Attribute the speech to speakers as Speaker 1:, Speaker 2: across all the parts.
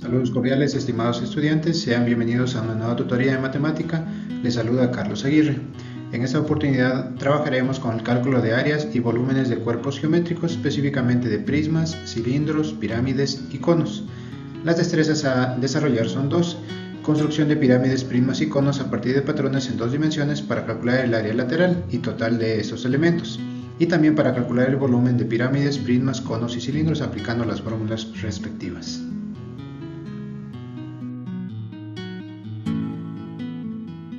Speaker 1: Saludos cordiales, estimados estudiantes, sean bienvenidos a una nueva tutoría de matemática. Les saluda Carlos Aguirre. En esta oportunidad trabajaremos con el cálculo de áreas y volúmenes de cuerpos geométricos, específicamente de prismas, cilindros, pirámides y conos. Las destrezas a desarrollar son dos: construcción de pirámides, prismas y conos a partir de patrones en dos dimensiones para calcular el área lateral y total de estos elementos, y también para calcular el volumen de pirámides, prismas, conos y cilindros aplicando las fórmulas respectivas.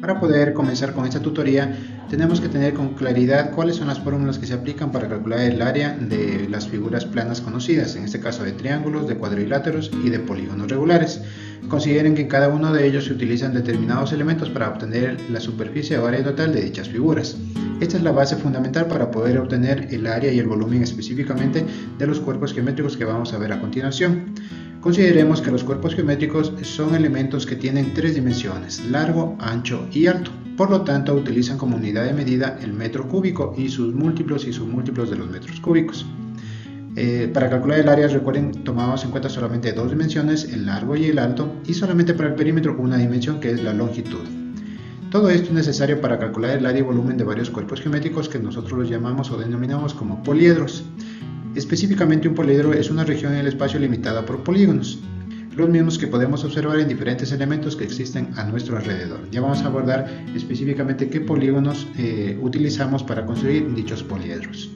Speaker 1: Para poder comenzar con esta tutoría, tenemos que tener con claridad cuáles son las fórmulas que se aplican para calcular el área de las figuras planas conocidas, en este caso de triángulos, de cuadriláteros y de polígonos regulares. Consideren que en cada uno de ellos se utilizan determinados elementos para obtener la superficie o área total de dichas figuras. Esta es la base fundamental para poder obtener el área y el volumen específicamente de los cuerpos geométricos que vamos a ver a continuación. Consideremos que los cuerpos geométricos son elementos que tienen tres dimensiones: largo, ancho y alto. Por lo tanto, utilizan como unidad de medida el metro cúbico y sus múltiplos de los metros cúbicos. Para calcular el área, recuerden, tomamos en cuenta solamente dos dimensiones, el largo y el alto, y solamente para el perímetro una dimensión, que es la longitud. Todo esto es necesario para calcular el área y volumen de varios cuerpos geométricos que nosotros los llamamos o denominamos como poliedros. Específicamente, un poliedro es una región en el espacio limitada por polígonos, los mismos que podemos observar en diferentes elementos que existen a nuestro alrededor. Ya vamos a abordar específicamente qué polígonos utilizamos para construir dichos poliedros.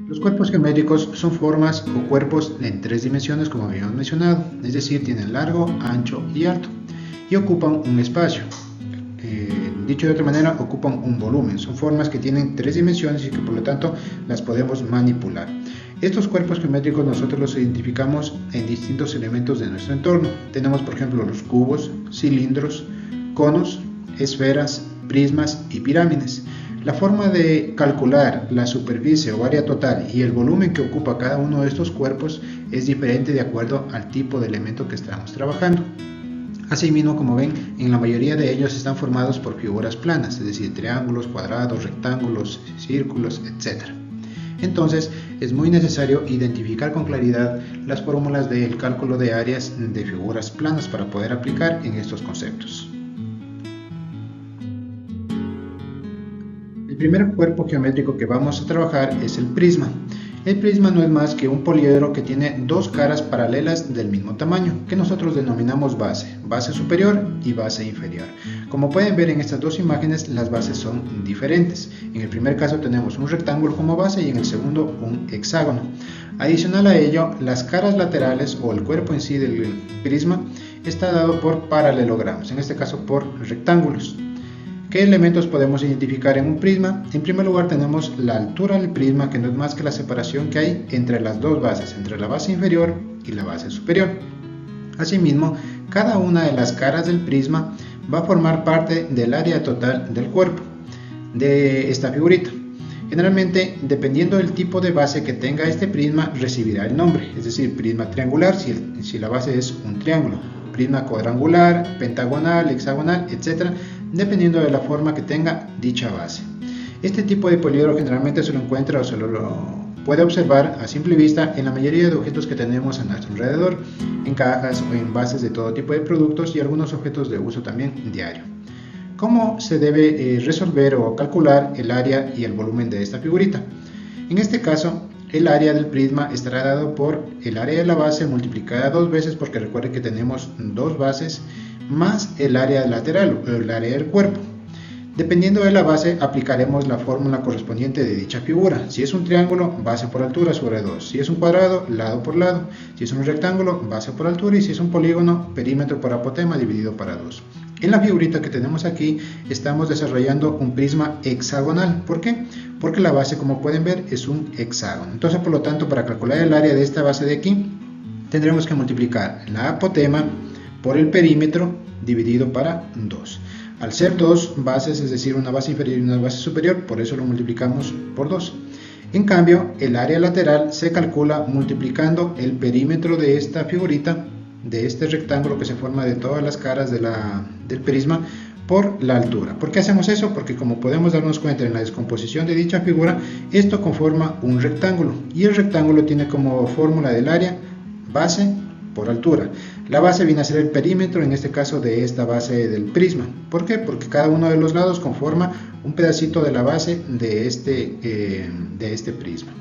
Speaker 1: Los cuerpos geométricos son formas o cuerpos en tres dimensiones, como habíamos mencionado, es decir, tienen largo, ancho y alto, y ocupan un espacio. Dicho de otra manera, ocupan un volumen. Son formas que tienen tres dimensiones y que por lo tanto las podemos manipular. Estos cuerpos geométricos nosotros los identificamos en distintos elementos de nuestro entorno. Tenemos, por ejemplo, los cubos, cilindros, conos, esferas, prismas y pirámides. La forma de calcular la superficie o área total y el volumen que ocupa cada uno de estos cuerpos es diferente de acuerdo al tipo de elemento que estamos trabajando. Asimismo, como ven, en la mayoría de ellos están formados por figuras planas, es decir, triángulos, cuadrados, rectángulos, círculos, etc. Entonces, es muy necesario identificar con claridad las fórmulas del cálculo de áreas de figuras planas para poder aplicar en estos conceptos. El primer cuerpo geométrico que vamos a trabajar es el prisma. El prisma no es más que un poliedro que tiene dos caras paralelas del mismo tamaño, que nosotros denominamos base superior y base inferior. Como pueden ver en estas dos imágenes, las bases son diferentes. En el primer caso tenemos un rectángulo como base y en el segundo un hexágono. Adicional a ello, las caras laterales o el cuerpo en sí del prisma está dado por paralelogramas, en este caso por rectángulos. ¿Qué elementos podemos identificar en un prisma? En primer lugar tenemos la altura del prisma, que no es más que la separación que hay entre las dos bases, entre la base inferior y la base superior. Asimismo, cada una de las caras del prisma va a formar parte del área total del cuerpo de esta figurita. Generalmente, dependiendo del tipo de base que tenga este prisma, recibirá el nombre, es decir, prisma triangular si la base es un triángulo, prisma cuadrangular, pentagonal, hexagonal, etc., dependiendo de la forma que tenga dicha base. Este tipo de poliedro generalmente se lo encuentra o se lo puede observar a simple vista en la mayoría de objetos que tenemos a nuestro alrededor, en cajas o en bases de todo tipo de productos y algunos objetos de uso también diario. ¿Cómo se debe resolver o calcular el área y el volumen de esta figurita? En este caso, el área del prisma estará dado por el área de la base multiplicada dos veces, porque recuerden que tenemos dos bases, más el área lateral o el área del cuerpo. Dependiendo de la base, aplicaremos la fórmula correspondiente de dicha figura. Si es un triángulo, base por altura sobre 2. Si es un cuadrado, lado por lado. Si es un rectángulo, base por altura. Y si es un polígono, perímetro por apotema dividido para 2. En la figurita que tenemos aquí, estamos desarrollando un prisma hexagonal. ¿Por qué? Porque la base, como pueden ver, es un hexágono. Entonces, por lo tanto, para calcular el área de esta base de aquí, tendremos que multiplicar la apotema por el perímetro dividido para 2. Al ser dos bases, es decir, una base inferior y una base superior, por eso lo multiplicamos por 2. En cambio, el área lateral se calcula multiplicando el perímetro de esta figurita, de este rectángulo que se forma de todas las caras del prisma, por la altura. ¿Por qué hacemos eso? Porque como podemos darnos cuenta en la descomposición de dicha figura, esto conforma un rectángulo y el rectángulo tiene como fórmula del área base por altura. La base viene a ser el perímetro, en este caso de esta base del prisma. ¿Por qué? Porque cada uno de los lados conforma un pedacito de la base de este prisma.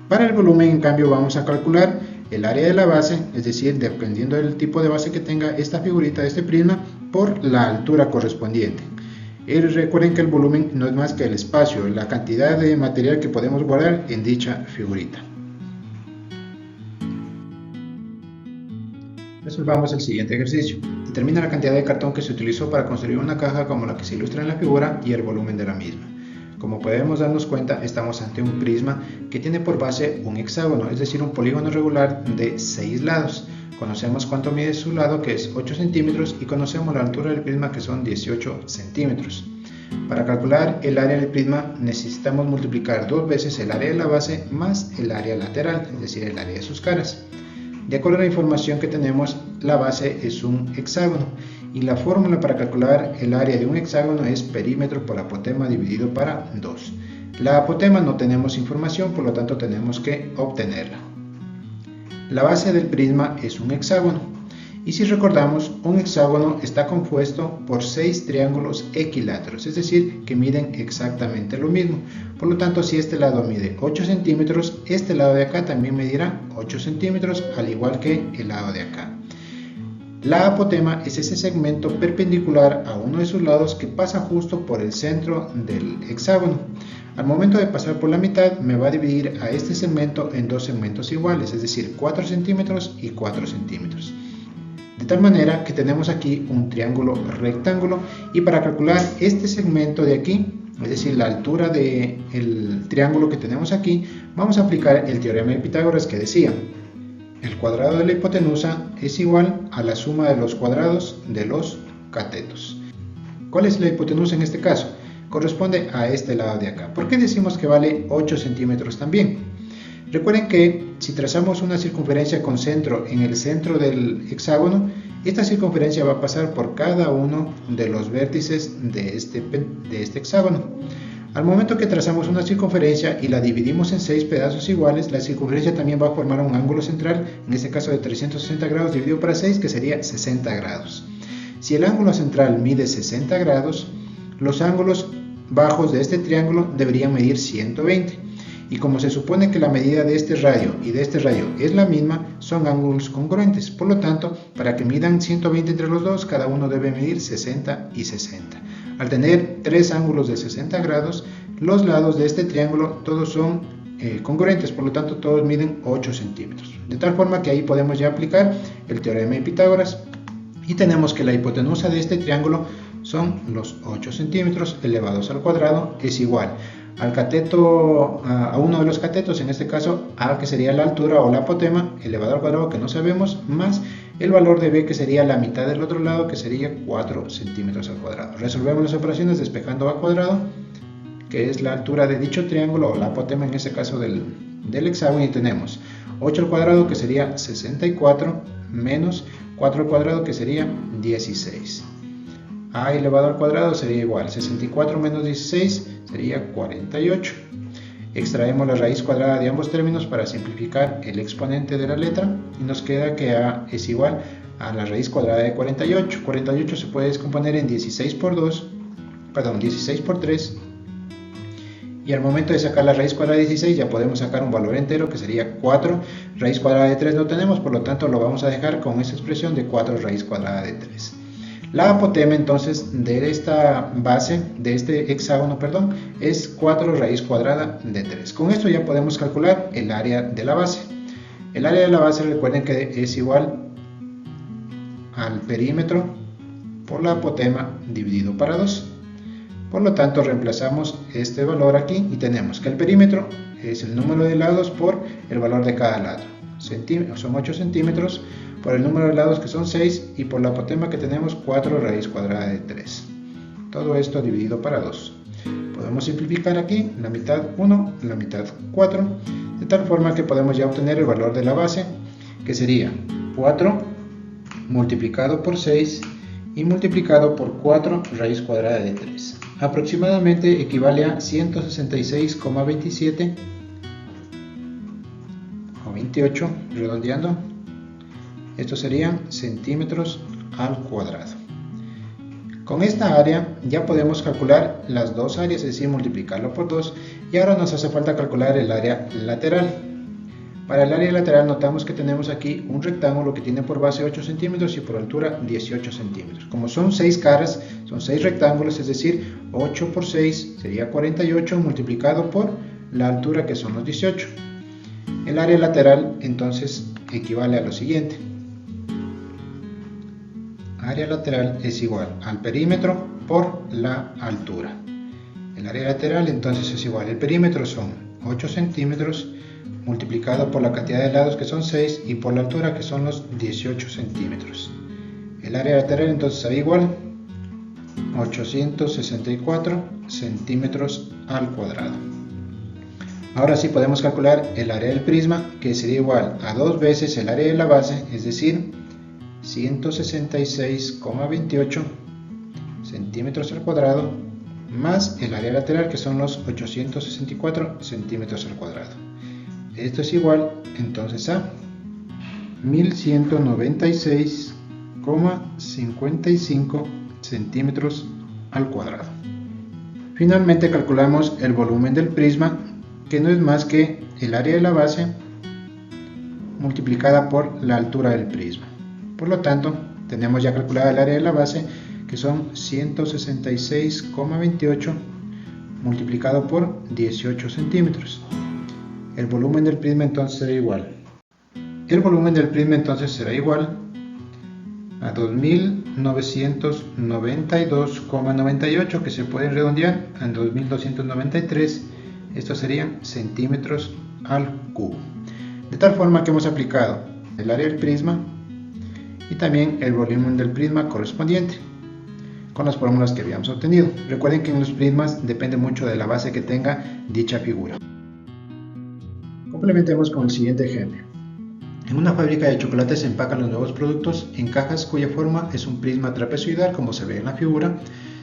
Speaker 1: Para el volumen, en cambio, vamos a calcular el área de la base, es decir, dependiendo del tipo de base que tenga esta figurita, este prisma, por la altura correspondiente. Y recuerden que el volumen no es más que el espacio, la cantidad de material que podemos guardar en dicha figurita. Resolvamos el siguiente ejercicio. Determina la cantidad de cartón que se utilizó para construir una caja como la que se ilustra en la figura y el volumen de la misma. Como podemos darnos cuenta, estamos ante un prisma que tiene por base un hexágono, es decir, un polígono regular de 6 lados. Conocemos cuánto mide su lado, que es 8 centímetros, y conocemos la altura del prisma, que son 18 centímetros. Para calcular el área del prisma necesitamos multiplicar 2 veces el área de la base más el área lateral, es decir, el área de sus caras. De acuerdo a la información que tenemos, la base es un hexágono y la fórmula para calcular el área de un hexágono es perímetro por apotema dividido para 2. La apotema no tenemos información, por lo tanto tenemos que obtenerla. La base del prisma es un hexágono y si recordamos, un hexágono está compuesto por 6 triángulos equiláteros, es decir, que miden exactamente lo mismo. Por lo tanto, si este lado mide 8 centímetros, este lado de acá también medirá 8 centímetros, al igual que el lado de acá. La apotema es ese segmento perpendicular a uno de sus lados que pasa justo por el centro del hexágono. Al momento de pasar por la mitad, me va a dividir a este segmento en dos segmentos iguales, es decir, 4 centímetros y 4 centímetros. De tal manera que tenemos aquí un triángulo rectángulo y para calcular este segmento de aquí, es decir, la altura del triángulo que tenemos aquí, vamos a aplicar el teorema de Pitágoras que decía: el cuadrado de la hipotenusa es igual a la suma de los cuadrados de los catetos. ¿Cuál es la hipotenusa en este caso? Corresponde a este lado de acá. ¿Por qué decimos que vale 8 centímetros también? Recuerden que si trazamos una circunferencia con centro en el centro del hexágono, esta circunferencia va a pasar por cada uno de los vértices de este hexágono. Al momento que trazamos una circunferencia y la dividimos en 6 pedazos iguales, la circunferencia también va a formar un ángulo central, en este caso de 360 grados dividido para 6, que sería 60 grados. Si el ángulo central mide 60 grados, los ángulos bajos de este triángulo deberían medir 120. Y como se supone que la medida de este radio y de este radio es la misma, son ángulos congruentes. Por lo tanto, para que midan 120 entre los dos, cada uno debe medir 60 y 60. Al tener 3 ángulos de 60 grados, los lados de este triángulo todos son congruentes, por lo tanto todos miden 8 centímetros. De tal forma que ahí podemos ya aplicar el teorema de Pitágoras y tenemos que la hipotenusa de este triángulo son los 8 centímetros elevados al cuadrado es igual al cateto, a uno de los catetos, en este caso A, que sería la altura o la apotema, elevado al cuadrado, que no sabemos, más el valor de B, que sería la mitad del otro lado, que sería 4 centímetros al cuadrado. Resolvemos las operaciones despejando A cuadrado, que es la altura de dicho triángulo, o la apotema en este caso del hexágono, y tenemos 8 al cuadrado, que sería 64, menos 4 al cuadrado, que sería 16. A elevado al cuadrado sería igual, 64 menos 16 sería 48. Extraemos la raíz cuadrada de ambos términos para simplificar el exponente de la letra y nos queda que A es igual a la raíz cuadrada de 48. 48 se puede descomponer en 16 por 3, y al momento de sacar la raíz cuadrada de 16 ya podemos sacar un valor entero que sería 4. Raíz cuadrada de 3 no tenemos, por lo tanto lo vamos a dejar con esa expresión de 4 raíz cuadrada de 3. La apotema entonces de esta base, de este hexágono, es 4 raíz cuadrada de 3. Con esto ya podemos calcular el área de la base. El área de la base, recuerden que es igual al perímetro por la apotema dividido para 2. Por lo tanto, reemplazamos este valor aquí y tenemos que el perímetro es el número de lados por el valor de cada lado. Son 8 centímetros por el número de lados, que son 6, y por la apotema que tenemos 4 raíz cuadrada de 3. Todo esto dividido para 2. Podemos simplificar aquí la mitad 1, la mitad 4, de tal forma que podemos ya obtener el valor de la base, que sería 4 multiplicado por 6 y multiplicado por 4 raíz cuadrada de 3. Aproximadamente equivale a 166,27 o 28, redondeando. Estos serían centímetros al cuadrado. Con esta área ya podemos calcular las dos áreas, es decir, multiplicarlo por 2, y ahora nos hace falta calcular el área lateral. Para el área lateral notamos que tenemos aquí un rectángulo que tiene por base 8 centímetros y por altura 18 centímetros. Como son 6 caras, son 6 rectángulos, es decir, 8 por 6 sería 48 multiplicado por la altura, que son los 18. El área lateral entonces equivale a lo siguiente. Área lateral es igual al perímetro por la altura. El área lateral entonces es igual, el perímetro son 8 centímetros multiplicado por la cantidad de lados, que son 6, y por la altura, que son los 18 centímetros. El área lateral entonces será igual 864 centímetros al cuadrado. Ahora sí podemos calcular el área del prisma, que sería igual a 2 veces el área de la base, es decir, 166,28 centímetros al cuadrado, más el área lateral, que son los 864 centímetros al cuadrado. Esto es igual entonces a 1196,55 centímetros al cuadrado. Finalmente calculamos el volumen del prisma, que no es más que el área de la base multiplicada por la altura del prisma. Por lo tanto, tenemos ya calculada el área de la base, que son 166,28 multiplicado por 18 centímetros. El volumen del prisma entonces será igual. El volumen del prisma entonces será igual a 2992,98, que se pueden redondear en 2293. Estos serían centímetros al cubo. De tal forma que hemos aplicado el área del prisma y también el volumen del prisma correspondiente con las fórmulas que habíamos obtenido. Recuerden que en los prismas depende mucho de la base que tenga dicha figura. Complementemos con el siguiente ejemplo. En una fábrica de chocolates se empacan los nuevos productos en cajas cuya forma es un prisma trapezoidal, como se ve en la figura.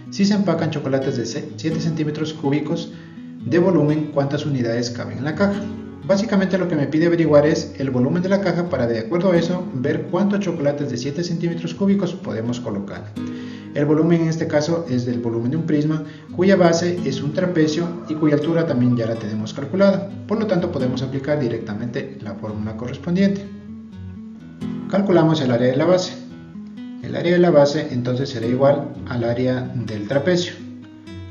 Speaker 1: Si se empacan chocolates de 7 centímetros cúbicos de volumen, ¿cuántas unidades caben en la caja? Básicamente lo que me pide averiguar es el volumen de la caja para, de acuerdo a eso, ver cuántos chocolates de 7 centímetros cúbicos podemos colocar. El volumen en este caso es del volumen de un prisma, cuya base es un trapecio y cuya altura también ya la tenemos calculada. Por lo tanto, podemos aplicar directamente la fórmula correspondiente. Calculamos el área de la base. El área de la base entonces será igual al área del trapecio.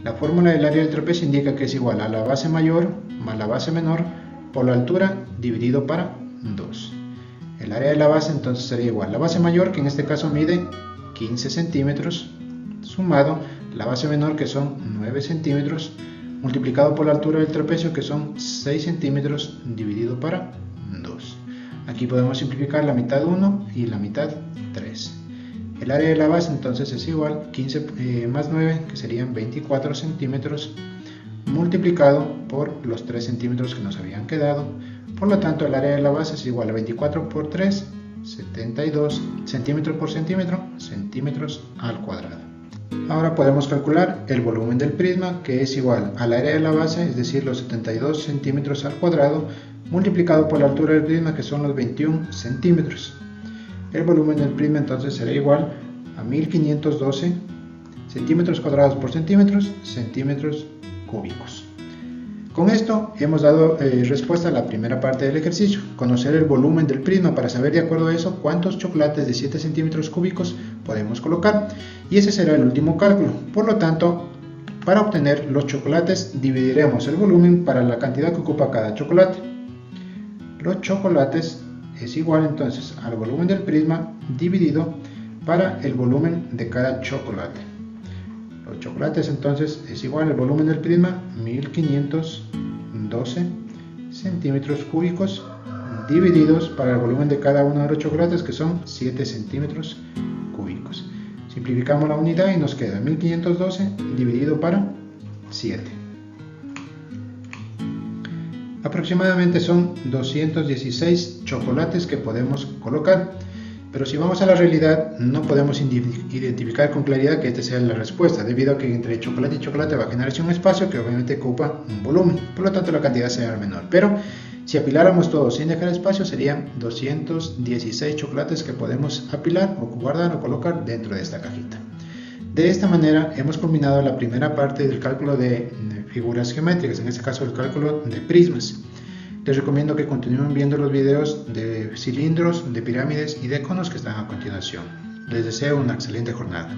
Speaker 1: La fórmula del área del trapecio indica que es igual a la base mayor más la base menor por la altura dividido para 2. El área de la base entonces sería igual a la base mayor, que en este caso mide 15 centímetros, sumado la base menor, que son 9 centímetros, multiplicado por la altura del trapecio, que son 6 centímetros, dividido para 2. Aquí podemos simplificar la mitad 1 y la mitad 3. El área de la base entonces es igual 15 más 9, que serían 24 centímetros, multiplicado por los 3 centímetros que nos habían quedado. Por lo tanto, el área de la base es igual a 24 por 3, 72 centímetros por centímetro, centímetros al cuadrado. Ahora podemos calcular el volumen del prisma, que es igual al área de la base, es decir, los 72 centímetros al cuadrado, multiplicado por la altura del prisma, que son los 21 centímetros. El volumen del prisma entonces será igual a 1512 centímetros cuadrados por centímetros, centímetros cúbicos. Con esto hemos dado respuesta a la primera parte del ejercicio, conocer el volumen del prisma para saber, de acuerdo a eso, cuántos chocolates de 7 centímetros cúbicos podemos colocar, y ese será el último cálculo. Por lo tanto, para obtener los chocolates dividiremos el volumen para la cantidad que ocupa cada chocolate. Los chocolates es igual entonces al volumen del prisma dividido para el volumen de cada chocolate. Los chocolates entonces es igual al volumen del prisma, 1512 centímetros cúbicos, divididos para el volumen de cada uno de los chocolates, que son 7 centímetros cúbicos. Simplificamos la unidad y nos queda 1512 dividido para 7. Aproximadamente son 216 chocolates que podemos colocar, Pero si vamos a la realidad, no podemos identificar con claridad que esta sea la respuesta, debido a que entre chocolate y chocolate va a generarse un espacio que obviamente ocupa un volumen, por lo tanto la cantidad será menor. Pero si apiláramos todo sin dejar espacio, serían 216 chocolates que podemos apilar o guardar o colocar dentro de esta cajita. De esta manera hemos culminado la primera parte del cálculo de figuras geométricas, en este caso el cálculo de prismas. Les recomiendo que continúen viendo los videos de cilindros, de pirámides y de conos que están a continuación. Les deseo una excelente jornada.